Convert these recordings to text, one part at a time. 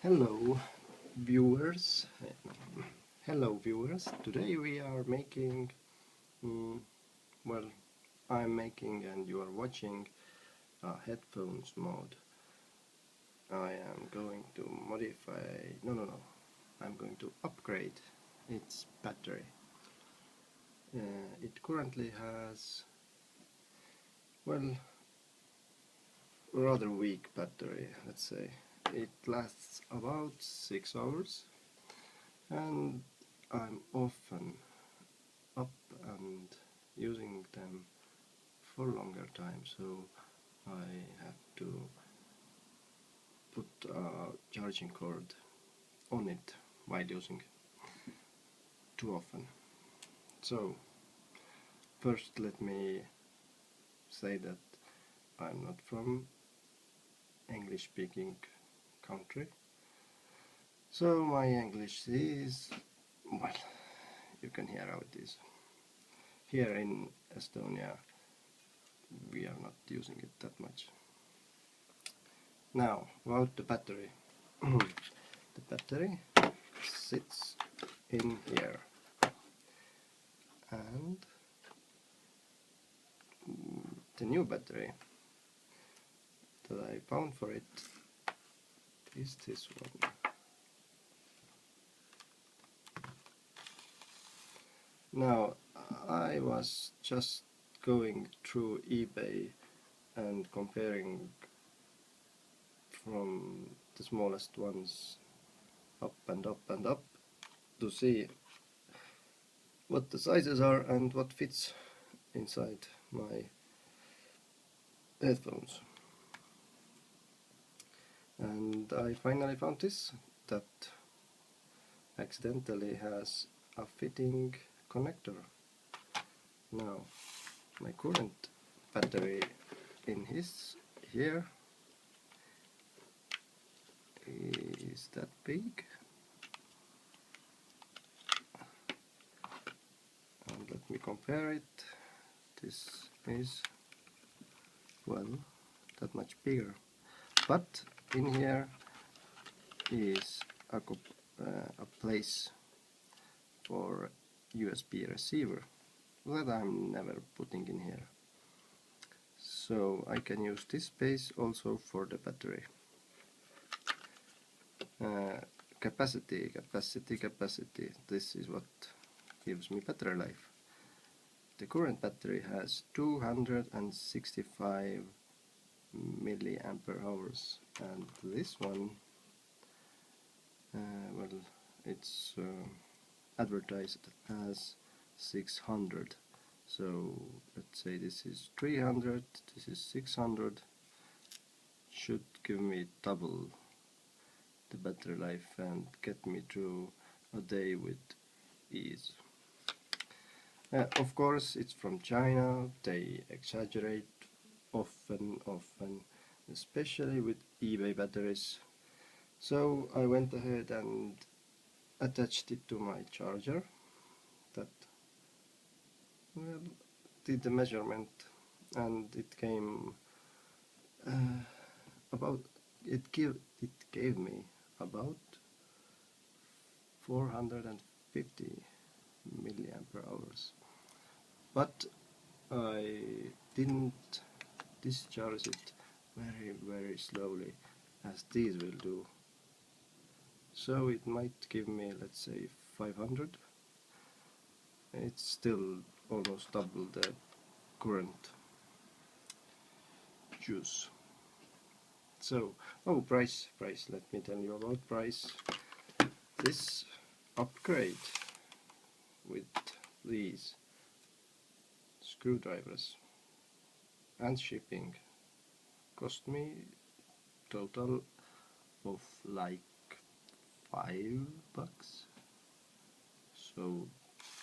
Hello viewers. Hello viewers. Today we are making, well, I'm making and you are watching a headphones mod. I am going to modify, no, I'm going to upgrade its battery. It currently has, well, rather weak battery, let's say. It lasts about 6 hours and I'm often up and using them for longer time, so I have to put a charging cord on it while using too often. So first let me say that I'm not from English speaking country, so my English is, well, you can hear how it is. Here in Estonia we are not using it that much. Now about the battery. The battery sits in here, and the new battery that I found for it is this one. Now I was just going through eBay and comparing from the smallest ones up and up and up to see what the sizes are and what fits inside my headphones. And I finally found this that accidentally has a fitting connector. Now my current battery in here is that big, and let me compare it. This is, well, that much bigger, but in here is a place for USB receiver that I'm never putting in here, so I can use this space also for the battery. Capacity. This is what gives me battery life. The current battery has 265 milliampere hours, and this one, well, it's advertised as 600. So let's say this is 300, this is 600. Should give me double the battery life and get me through a day with ease. Of course, it's from China. They exaggerate often, especially with eBay batteries. So I went ahead and attached it to my charger. That, well, did the measurement, and it came it gave me about 450 milliampere hours, but I didn't discharge it very slowly as these will do, so it might give me, let's say, 500. It's still almost double the current use. So, oh, price, let me tell you about price. This upgrade with these screwdrivers and shipping cost me total of like $5, so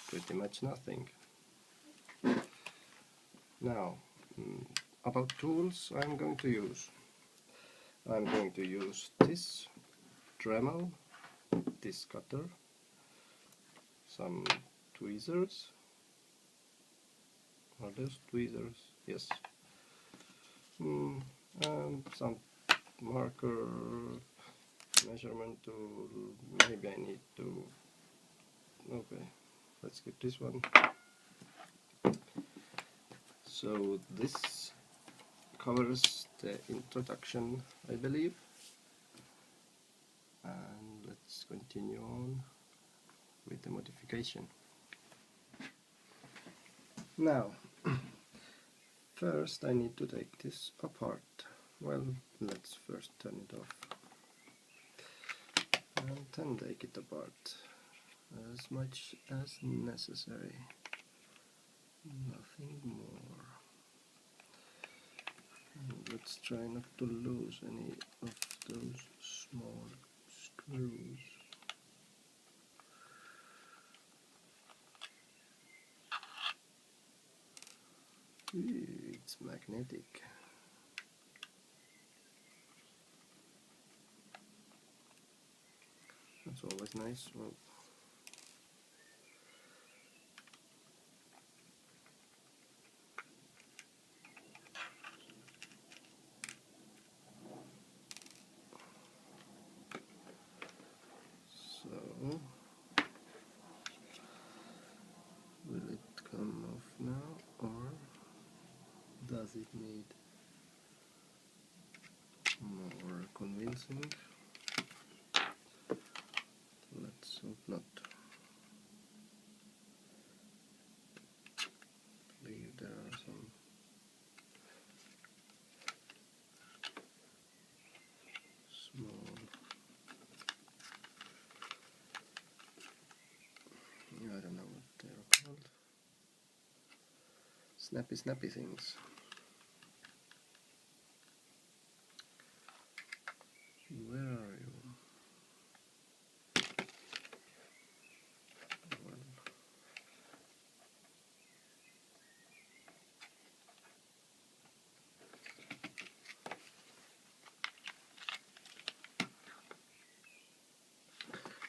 pretty much nothing. Now about tools I'm going to use. I'm going to use this Dremel, this cutter, some tweezers. Are those tweezers? Yes. And some marker, measurement tool. Maybe I need to... Okay, let's get this one. So this covers the introduction, I believe, and let's continue on with the modification. Now, first I need to take this apart. Well, let's first turn it off and then take it apart as much as necessary, nothing more. And let's try not to lose any of those small screws. It's magnetic. That's always nice. Well, so will it come off now, or does it need more convincing? Let's hope not. I believe there are some small, I don't know what they're called, snappy things. Where are you?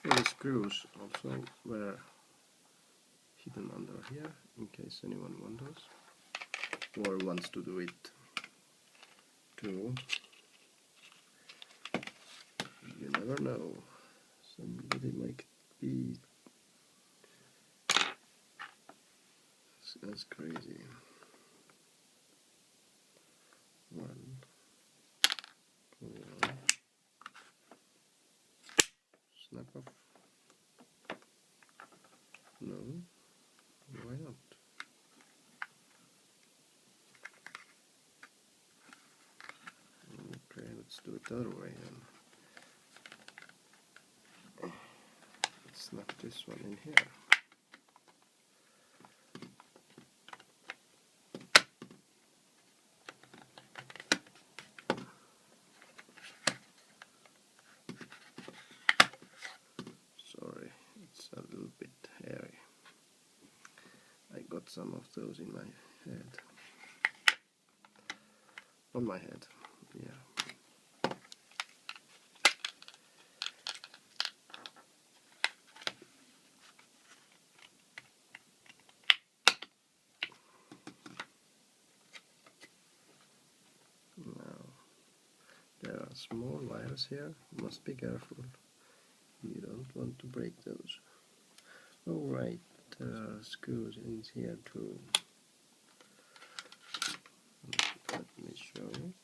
Well, the screws also were hidden under here, in case anyone wonders or wants to do it too. You never know, somebody might be as crazy. One, snap off. No, why not? Okay, let's do it the other way then. Let's snap this one in here. Sorry, it's a little bit hairy. I got some of those in my head. On my head, yeah. Now, there are small wires here, must be careful. You don't want to break those. Alright, there are screws in here too. Let me show you.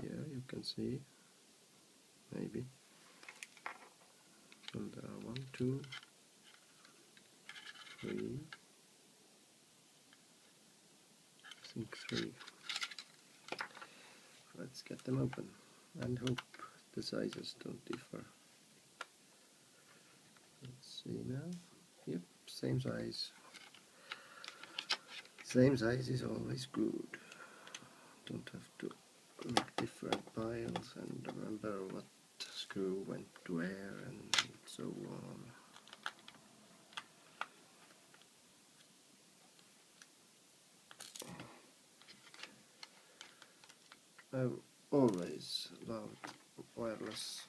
Here you can see, maybe. And there are 1, 2, 3, I think 3. Let's get them open and hope the sizes don't differ. Let's see now. Yep, same size. Same size is always good. Don't have to make different piles and remember what screw went where and so on. I've always loved wireless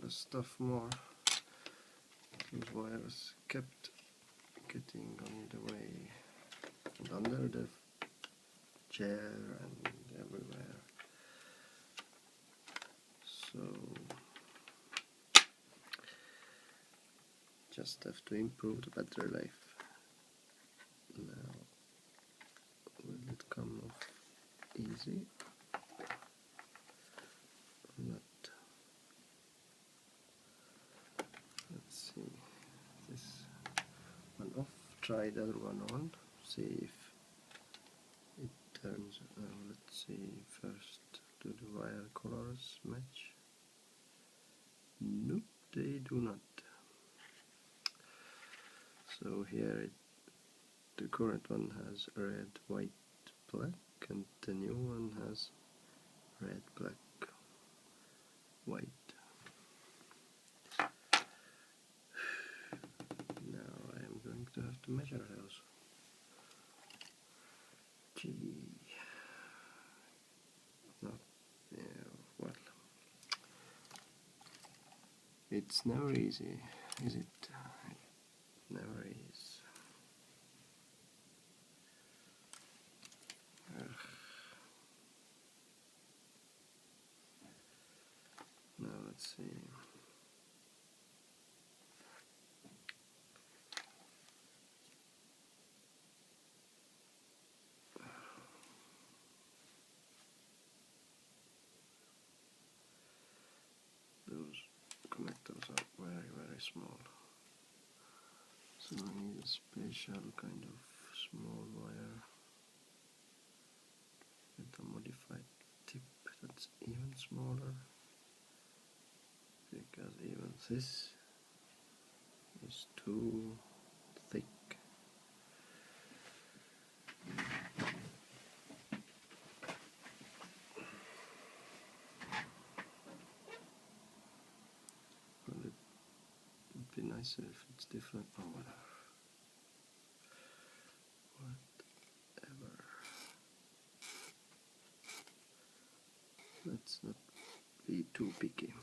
stuff more. Those wires kept getting on the way and under the chair and everywhere. just have to improve the battery life. Now, will it come off easy? Not. Let's see. This one off. Try the other one on. See if it turns. Let's see first. Do the wire colors match? Nope, they do not. So here the current one has red, white, black, and the new one has red, black, white. Now I am going to have to measure those. Gee. Not, yeah, well. It's never easy, is it? It never is. Now let's see. Those connectors are very, very small. So I need a special kind of small wire with a modified tip that's even smaller, because even this is too thick. Well, it would be nicer if it's different. Oh, whatever. Let's not be too picky.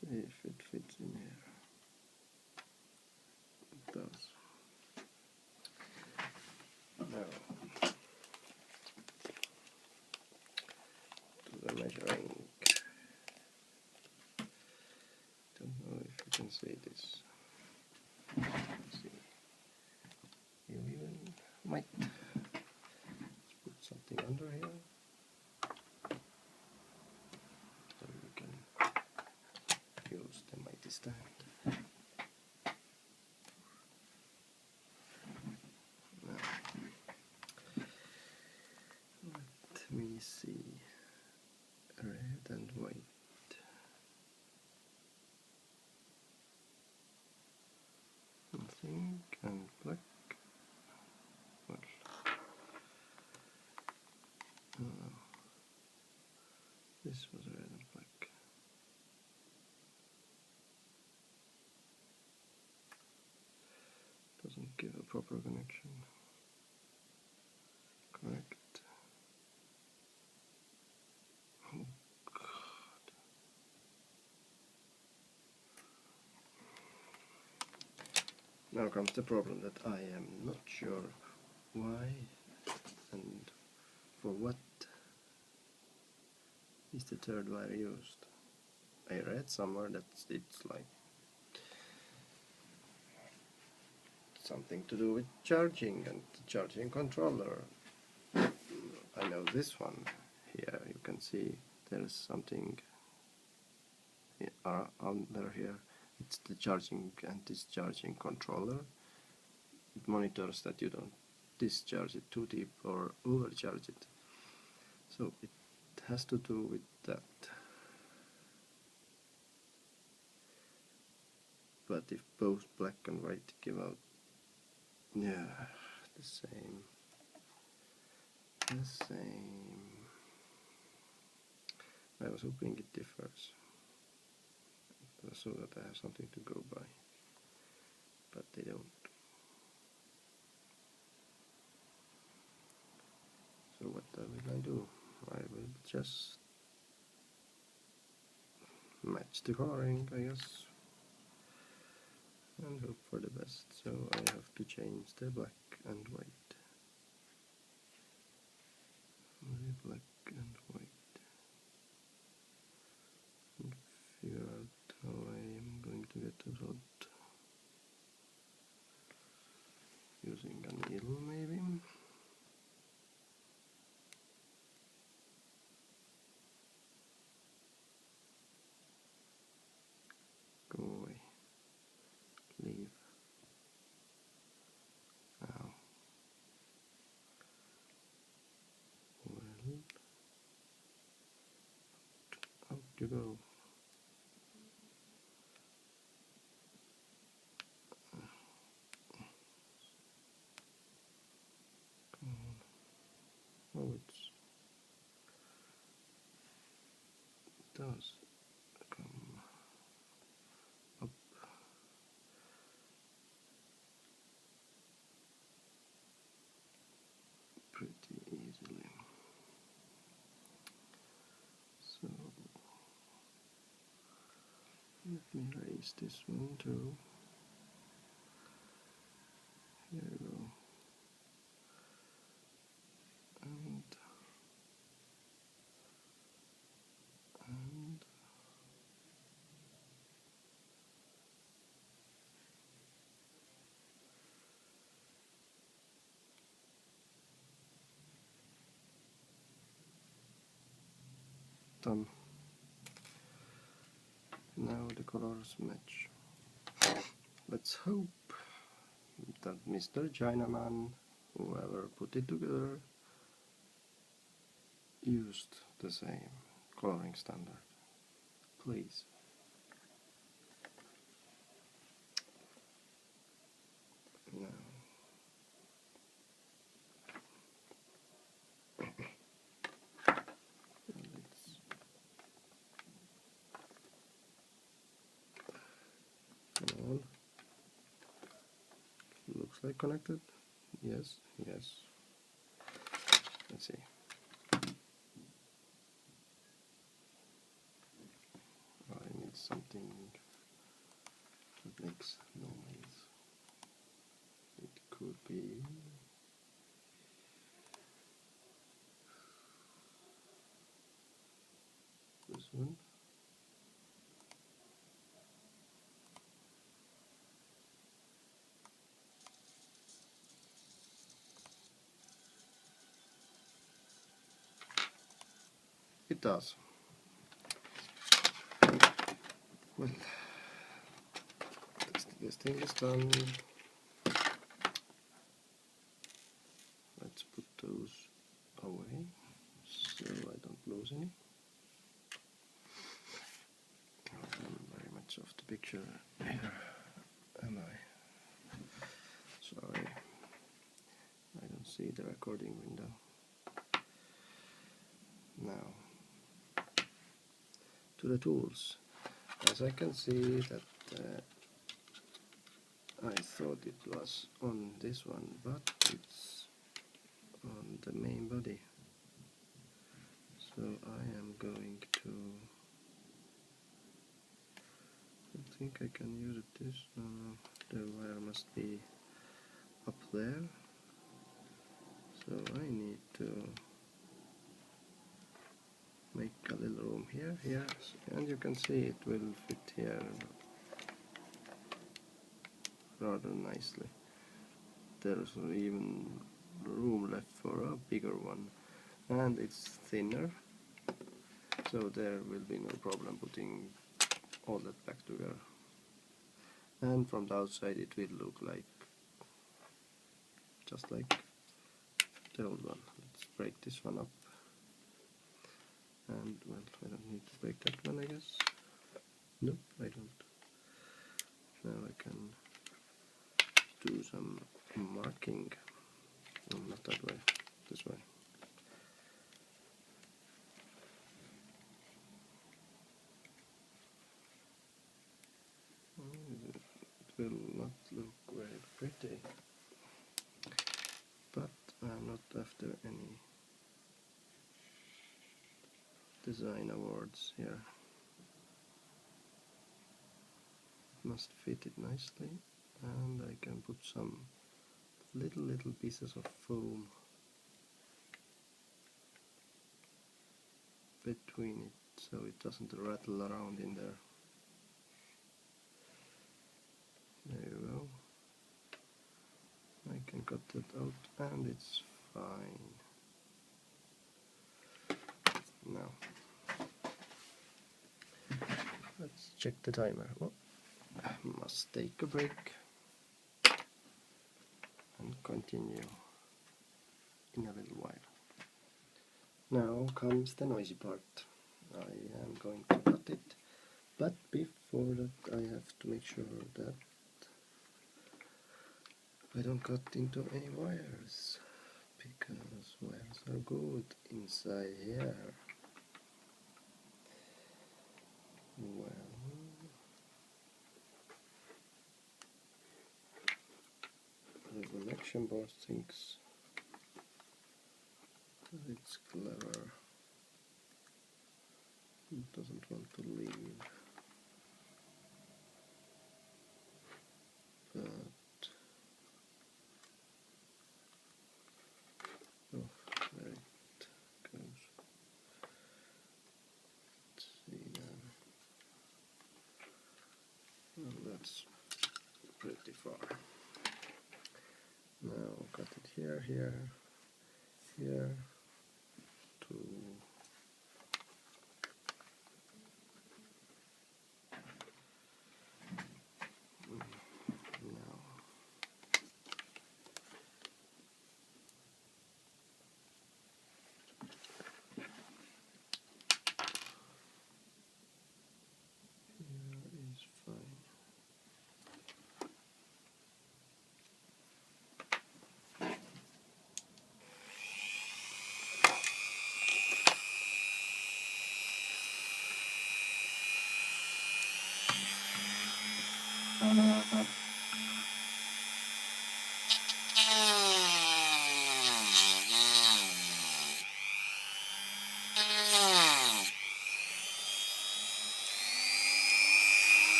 See if it fits in here. It does. Now, to the measuring. Don't know if you can see this. Let's see. You even might. Let's put something under here. So you can use the mighty stand. Let me see. Red and white. Nothing, and black. Well, this was red and black. Doesn't give a proper connection. Correct. Oh God. Now comes the problem that I am not sure why and for what is the third wire used. I read somewhere that it's like something to do with charging and the charging controller. I know this one here, you can see there's something under here. It's the charging and discharging controller. It monitors that you don't discharge it too deep or overcharge it. So it has to do with that. But if both black and white give out, yeah, the same. I was hoping it differs, so that I have something to go by, but they don't. So what will I do? I will just match the coloring, I guess, and hope for the best. So I have to change the black and white. Only black and white. And figure out how I am going to get the rod. Using a needle, maybe. Go away. Leave. Now. Well, out you go. Come on. Oh, it does come up pretty easily. So let me raise this one too. Here we go. And done. Now the colors match. Let's hope that Mr. Chinaman, whoever put it together, used the same coloring standard. Please. Now. Come on. Looks like connected. Yes, yes. Let's see. I need something that makes noise. It could be this one. It does. Well, this thing is done. Let's put those away so I don't lose any. I'm very much off the picture here, am I? Sorry, I don't see the recording window. Now, to the tools. As I can see that I thought it was on this one, but it's on the main body. So I am going to, I think I can use it this, the wire must be up there, so I need to make a little room here, and you can see it will fit here rather nicely. There's even room left for a bigger one, and it's thinner, so there will be no problem putting all that back together. And from the outside it will look like just like the old one. Let's break this one up, and well, I don't need to break that one, I guess. Nope, I don't. Now I can do some marking. No, not that way, this way. It will not look very pretty, but I'm not after any design awards here. must fit it nicely, and I can put some little pieces of foam between it so it doesn't rattle around in there. There you go. I can cut that out and it's fine. Now let's check the timer. Oh, I must take a break and continue in a little while. Now comes the noisy part. I am going to cut it, but before that I have to make sure that I don't cut into any wires, because wires are good inside here. Well, the connection board thinks that it's clever. It doesn't want to leave, but oh, there it goes. Let's see now. Well, that's pretty far. Now cut it here, here, here, to now. Here is fine.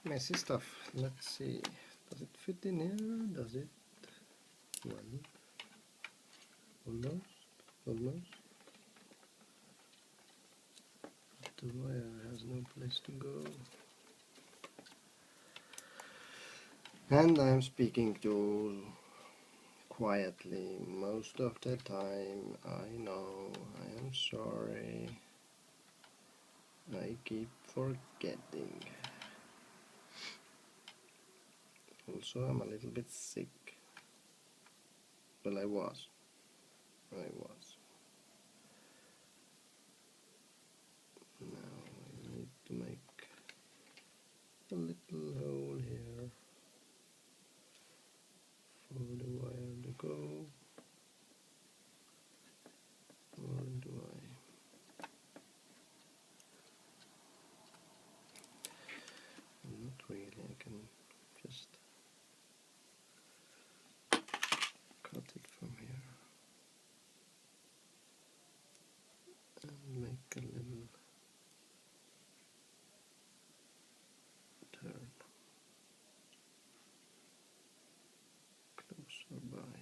messy stuff. Let's see, does it fit in here? Does it? Well, almost. The wire has no place to go. And I am speaking to quietly most of the time. I know, I am sorry. I keep forgetting. Also, I'm a little bit sick. Well, I was. Now I need to make a little hole here for the wire to go. Or do I? Not really, I can just cut it from here and make a little turn closer by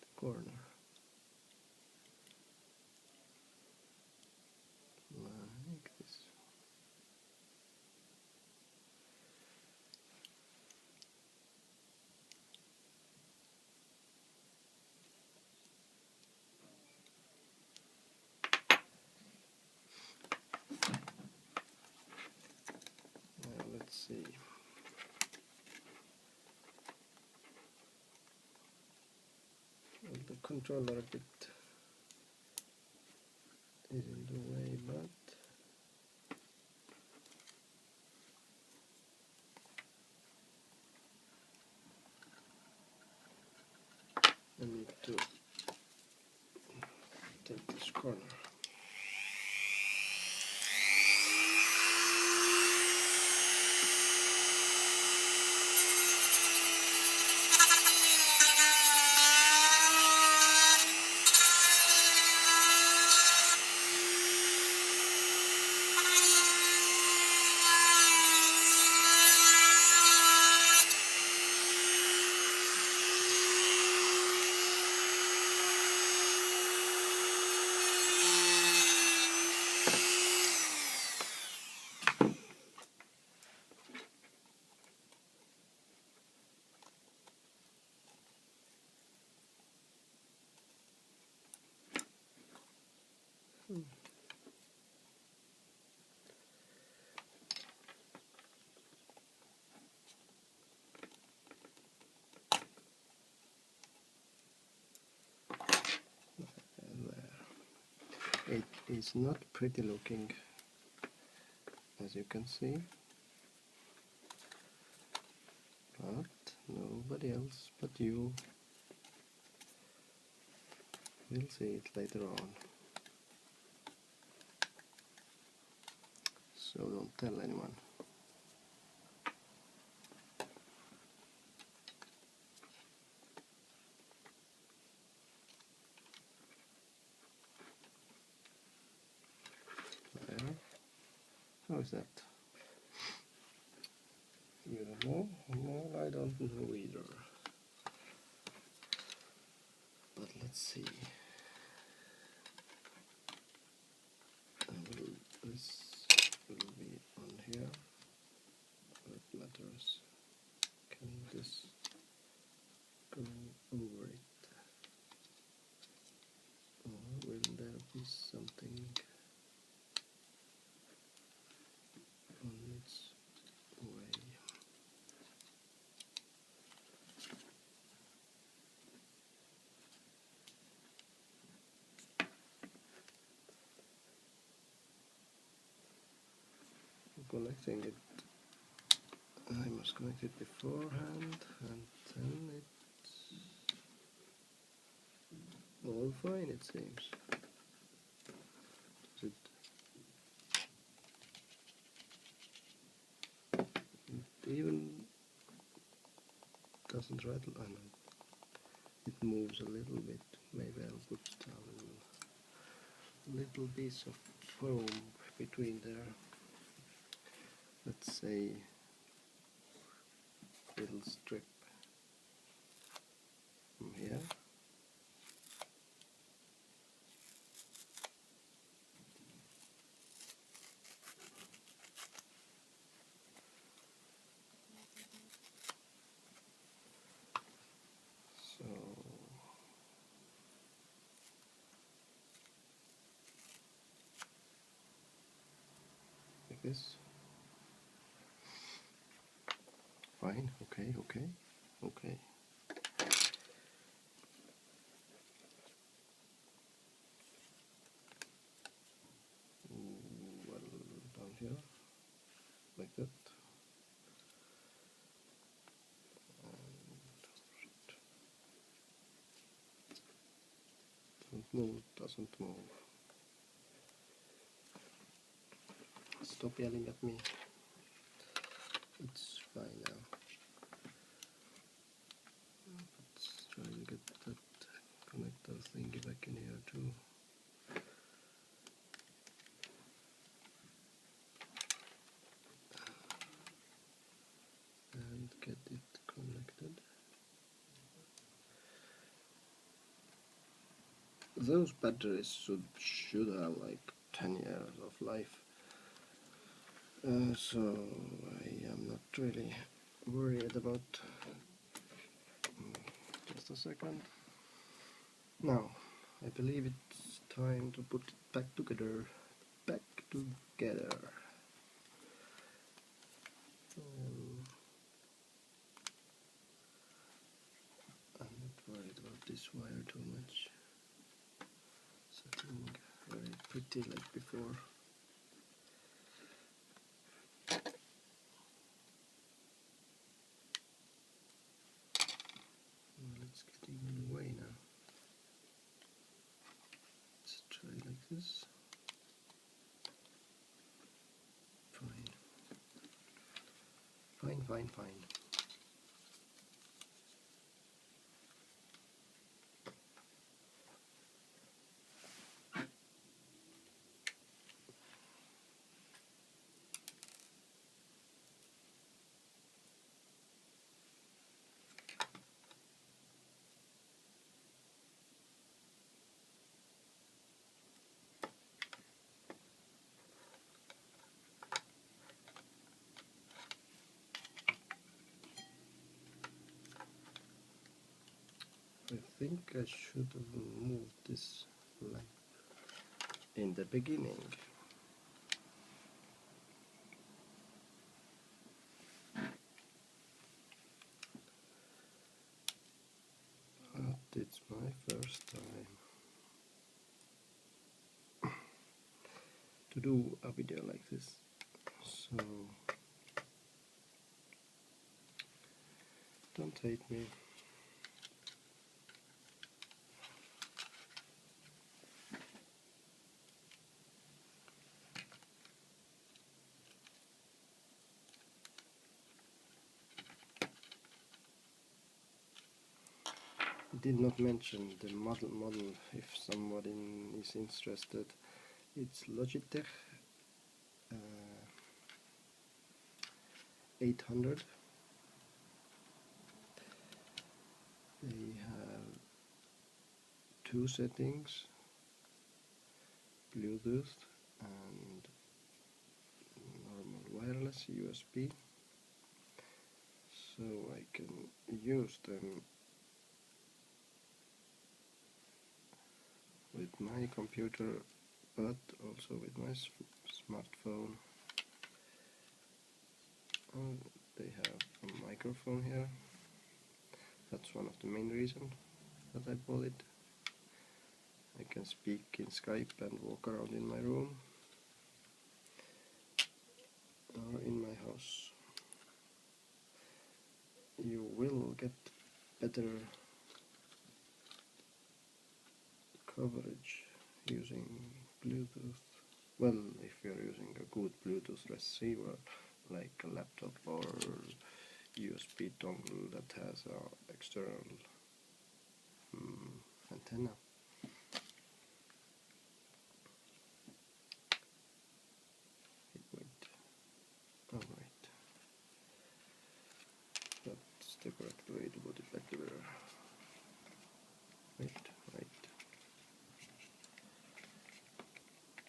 the corner, like this. Now let's see. Well, the controller a bit is in the way, but I need to take this corner. It is not pretty looking, as you can see, but nobody else but you will see it later on. So don't tell anyone. There. How is that? You don't know? No, I don't know either. But let's see. This will be on here. What matters? Can this go over it? Or will there be something on its way? Connecting it, I must connect it beforehand, and then it's all fine, it seems. It even doesn't rattle. I know it moves a little bit. Maybe I'll put a little piece of foam between there. let's say, little strip from here. So like this. Fine, okay. Well, down here, like that. Doesn't move. Stop yelling at me. It's fine now. Let's try to get that connector thingy back in here too. And get it connected. Those batteries should have like 10 years of life. So I am not really worried about. Just a second. Now, I believe it's time to put it back together. I'm not worried about this wire too much. Something very pretty like before. Let's get in the way now. Let's try like this. Fine. I think I should have moved this lamp in the beginning. But it's my first time to do a video like this, so don't hate me. I did not mention the model if somebody is interested. It's Logitech 800. They have two settings, Bluetooth and normal wireless USB, so I can use them with my computer but also with my smartphone. They have a microphone here. That's one of the main reasons that I bought it. I can speak in Skype and walk around in my room or in my house. You will get better coverage using Bluetooth. Well, if you're using a good Bluetooth receiver like a laptop or USB dongle that has an external antenna. Wait. Alright. the correct way to put it back together. Wait.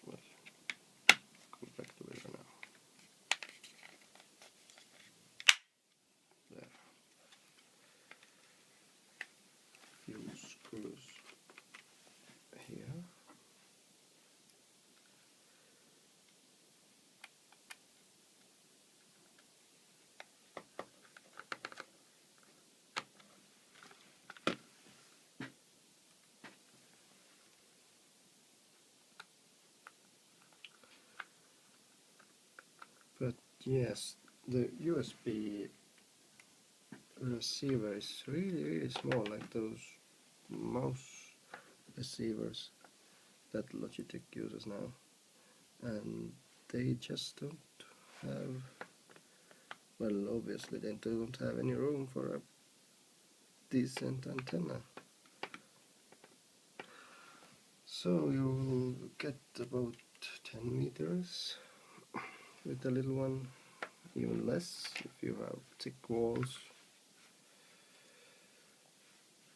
Well, go back together now. There. Few screws here. But yes, the USB receiver is really small, like those mouse receivers that Logitech uses now, and they just don't have, well, obviously they don't have any room for a decent antenna. So you'll get about 10 meters with the little one, even less if you have thick walls.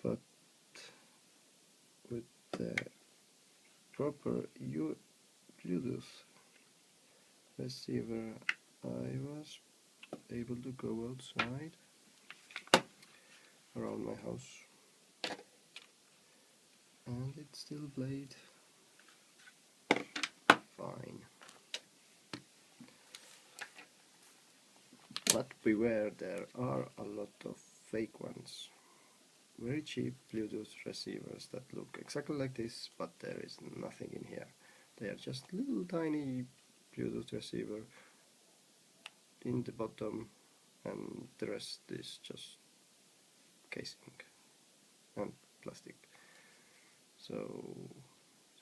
But with the proper Bluetooth receiver, I was able to go outside around my house, and it still played fine. But beware, there are a lot of fake ones. Very cheap Bluetooth receivers that look exactly like this, but there is nothing in here. They are just little tiny Bluetooth receiver in the bottom, and the rest is just casing and plastic. So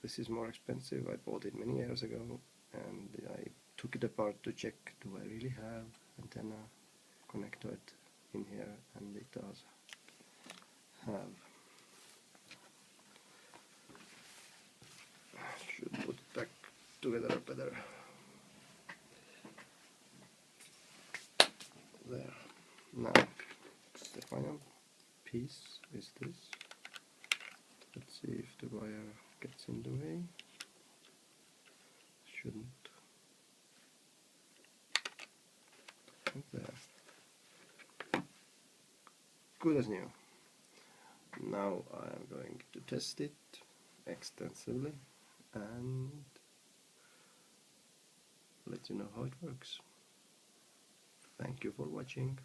this is more expensive. I bought it many years ago, and I took it apart to check, do I really have antenna connected in here, and it does have. Should put it back together better. There. Now the final piece is this. Let's see if the wire gets in the way. Shouldn't. And there. Good as new. Now I am going to test it extensively and let you know how it works. Thank you for watching.